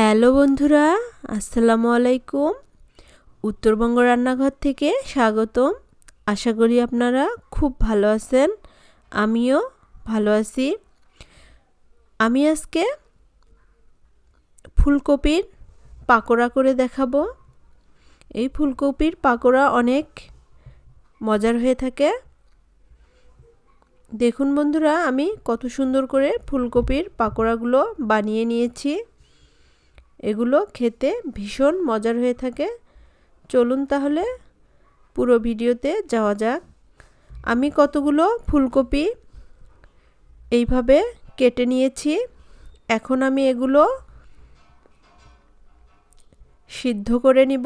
Hello বন্ধুরা, আসসালামু আলাইকুম। উত্তরবঙ্গ রান্নাঘর থেকে স্বাগতম। আশা করি আপনারা খুব ভালো আছেন, আমিও ভালো আছি। আমি আজকে ফুলকপির পাকোড়া করে দেখাবো। এই ফুলকপির পাকোড়া অনেক মজার হয়ে থাকে। দেখুন বন্ধুরা, আমি কত সুন্দর করে ফুলকপির পাকোড়াগুলো বানিয়ে নিয়েছি। এগুলো খেতে ভীষণ মজার হয়ে থাকে। চলুন তাহলে পুরো ভিডিওতে যাওয়া যাক। আমি কতগুলো ফুলকপি এইভাবে কেটে নিয়েছি। এখন আমি এগুলো সিদ্ধ করে নিব।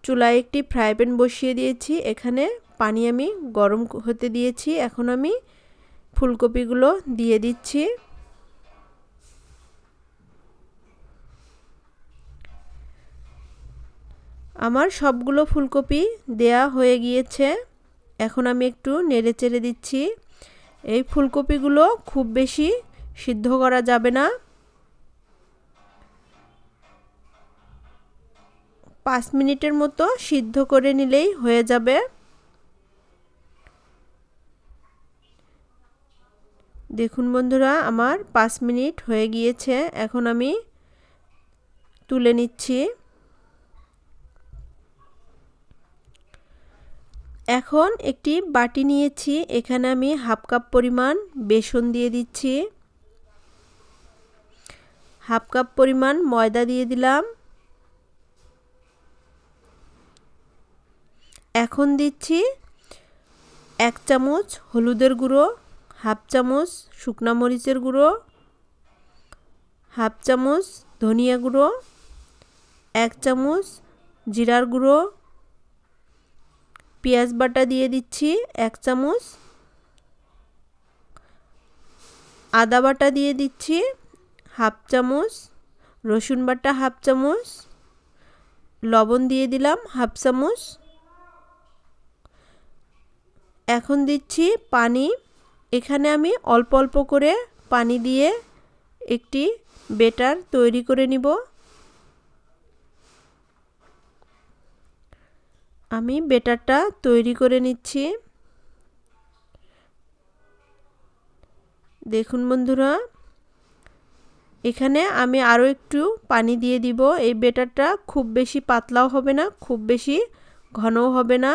চুলায় একটি ফ্রাই প্যান বসিয়ে দিয়েছি। এখানে পানি আমি গরম হতে দিয়েছি। এখন আমি ফুলকপিগুলো দিয়ে দিচ্ছি। আমার সবগুলো ফুলকপি দেয়া হয়ে গিয়েছে। এখন আমি একটু নেড়েচেড়ে দিচ্ছি। এই ফুলকপিগুলো খুব বেশি সিদ্ধ করা যাবে না। 5 মিনিটের মতো সিদ্ধ করে নিলেই হয়ে যাবে। দেখুন বন্ধুরা, আমার 5 মিনিট হয়ে গিয়েছে। এখন আমি তুলে নিচ্ছি। এখন একটি বাটি নিয়েছি। এখানে আমি হাফ কাপ পরিমাণ বেসন দিয়ে দিচ্ছি। হাফ কাপ পরিমাণ ময়দা দিয়ে দিলাম। এখন দিচ্ছি 1 চামচ হলুদের গুঁড়ো, হাফ চামচ শুকনা মরিচের গুঁড়ো, হাফ চামচ ধনিয়া গুঁড়ো, 1 চামচ জিরার গুঁড়ো, পেঁয়াজ বাটা দিয়ে দিচ্ছি 1 চামচ, আদা বাটা দিয়ে দিচ্ছি হাফ চামচ, রসুন বাটা হাফ চামচ, লবণ দিয়ে দিলাম হাফ চামচ। এখন দিচ্ছি পানি। এখানে আমি অল্প অল্প করে পানি দিয়ে একটি ব্যাটার তৈরি করে নিব। আমি ব্যাটারটা তৈরি করে নিচ্ছি। দেখুন বন্ধুরা, এখানে আমি আরও একটু পানি দিয়ে দিব। এই ব্যাটারটা খুব বেশি পাতলাও হবে না, খুব বেশি ঘনও হবে না।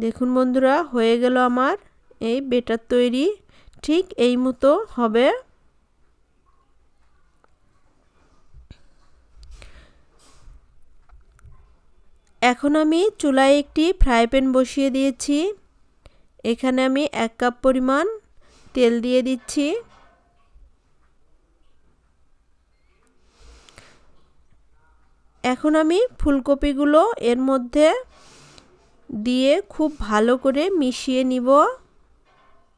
দেখুন বন্ধুরা, হয়ে গেল আমার এই ব্যাটার তৈরি। ঠিক এই মতো হবে। এখন আমি চুলায় একটি ফ্রাই প্যান বসিয়ে দিয়েছি। এখানে আমি 1 কাপ পরিমাণ তেল দিয়ে দিচ্ছি। এখন আমি ফুলকপিগুলো এর মধ্যে দিয়ে খুব ভালো করে মিশিয়ে নিব।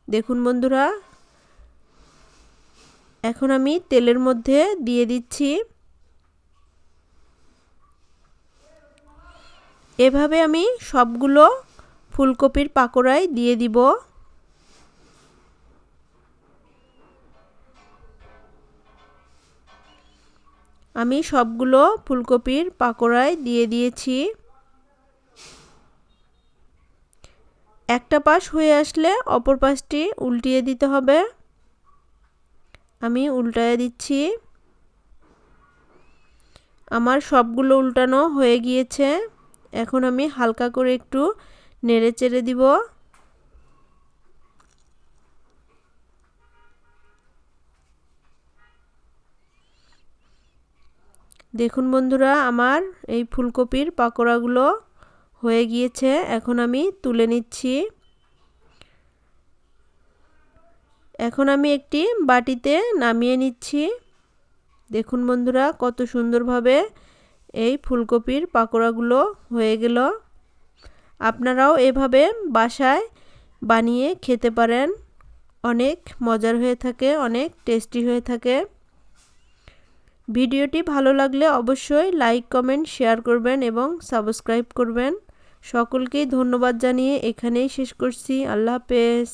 দেখুন বন্ধুরা, এখন আমি তেলের মধ্যে দিয়ে দিচ্ছি। এভাবে আমি সবগুলো ফুলকপির পাকোড়ায় দিয়ে দিব। আমি সবগুলো ফুলকপির পাকোড়ায় দিয়ে দিয়েছি। একটা পাশ হয়ে আসলে অপর পাশটি উল্টিয়ে দিতে হবে। আমি উল্টায়ে দিচ্ছি। আমার সবগুলো উল্টানো হয়ে গিয়েছে। এখন আমি হালকা করে একটু নেড়েচেড়ে দিব। দেখুন বন্ধুরা, আমার এই ফুলকপির পাকোড়াগুলো হয়ে গিয়েছে। এখন আমি তুলে নিচ্ছি। এখন আমি একটি বাটিতে নামিয়ে নিচ্ছি। দেখুন বন্ধুরা, কত সুন্দরভাবে এই ফুলকপির পাকোড়াগুলো হয়ে গেল। আপনারাও এভাবে বাসায় বানিয়ে খেতে পারেন। অনেক মজার হয়ে থাকে, অনেক টেস্টি হয়ে থাকে। ভিডিওটি ভালো লাগলে অবশ্যই লাইক, কমেন্ট, শেয়ার করবেন এবং সাবস্ক্রাইব করবেন। সকলকেই ধন্যবাদ জানিয়ে এখানেই শেষ করছি। আল্লাহ হাফেজ।